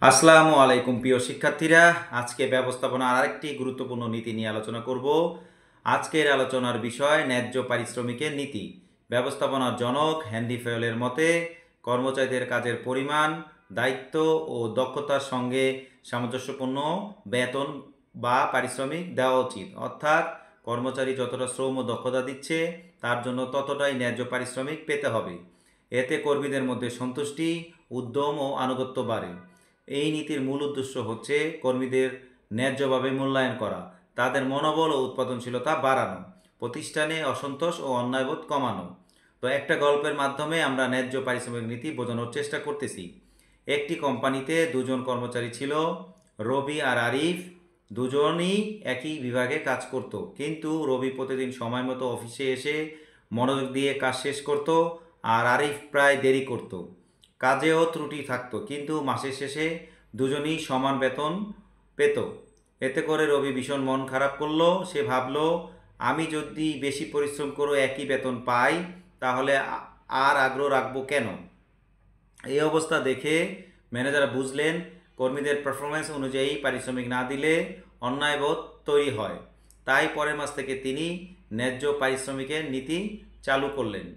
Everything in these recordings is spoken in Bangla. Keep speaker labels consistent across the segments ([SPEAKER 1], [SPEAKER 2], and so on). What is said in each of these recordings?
[SPEAKER 1] আসসালামু আলাইকুম প্রিয় শিক্ষার্থীরা, আজকে ব্যবস্থাপনার আরেকটি গুরুত্বপূর্ণ নীতি নিয়ে আলোচনা করব। আজকের আলোচনার বিষয় ন্যায্য পারিশ্রমিকের নীতি। ব্যবস্থাপনার জনক হেনরি ফয়েলের মতে কর্মচারীদের কাজের পরিমাণ, দায়িত্ব ও দক্ষতার সঙ্গে সামঞ্জস্যপূর্ণ বেতন বা পারিশ্রমিক দেওয়া উচিত। অর্থাৎ কর্মচারী যতটা শ্রম ও দক্ষতা দিচ্ছে তার জন্য ততটাই ন্যায্য পারিশ্রমিক পেতে হবে। এতে কর্মীদের মধ্যে সন্তুষ্টি, উদ্যম ও আনুগত্য বাড়ে। এই নীতির মূল উদ্দেশ্য হচ্ছে কর্মীদের ন্যায্যভাবে মূল্যায়ন করা, তাদের মনোবল ও উৎপাদনশীলতা বাড়ানো, প্রতিষ্ঠানে অসন্তোষ ও অন্যায়বোধ কমানো। তো একটা গল্পের মাধ্যমে আমরা ন্যায্য পারিশ্রমিক নীতি বোঝানোর চেষ্টা করতেছি। একটি কোম্পানিতে দুজন কর্মচারী ছিল, রবি আর আরিফ। দুজনই একই বিভাগে কাজ করত, কিন্তু রবি প্রতিদিন সময় মতো অফিসে এসে মনোযোগ দিয়ে কাজ শেষ করত, আর আরিফ প্রায় দেরি করত। কাজেও ত্রুটি থাকতো, কিন্তু মাসের শেষে দুজনই সমান বেতন পেত। এতে করে রবি ভীষণ মন খারাপ করলো। সে ভাবলো, আমি যদি বেশি পরিশ্রম করে একই বেতন পাই তাহলে আর আগ্রহ রাখবো কেন। এই অবস্থা দেখে ম্যানেজার বুঝলেন কর্মীদের পারফরমেন্স অনুযায়ী পারিশ্রমিক না দিলে অন্যায়বোধ তৈরি হয়। তাই পরের মাস থেকে তিনি ন্যায্য পারিশ্রমিকের নীতি চালু করলেন।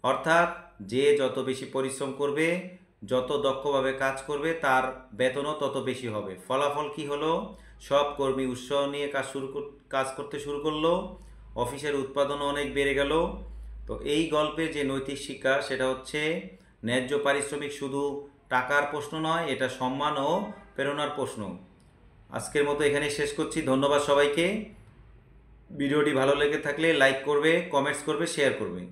[SPEAKER 1] অর্থাৎ যে যত বেশি পরিশ্রম করবে, যত দক্ষভাবে কাজ করবে, তার বেতনও তত বেশি হবে। ফলাফল কি হলো? সব কর্মী উৎসাহ নিয়ে কাজ করতে শুরু করলো। অফিসের উৎপাদনও অনেক বেড়ে গেল। তো এই গল্পে যে নৈতিক শিক্ষা সেটা হচ্ছে ন্যায্য পারিশ্রমিক শুধু টাকার প্রশ্ন নয়, এটা সম্মান ও প্রেরণার প্রশ্ন। আজকের মতো এখানে শেষ করছি। ধন্যবাদ সবাইকে। ভিডিওটি ভালো লেগে থাকলে লাইক করবে, কমেন্টস করবে, শেয়ার করবে।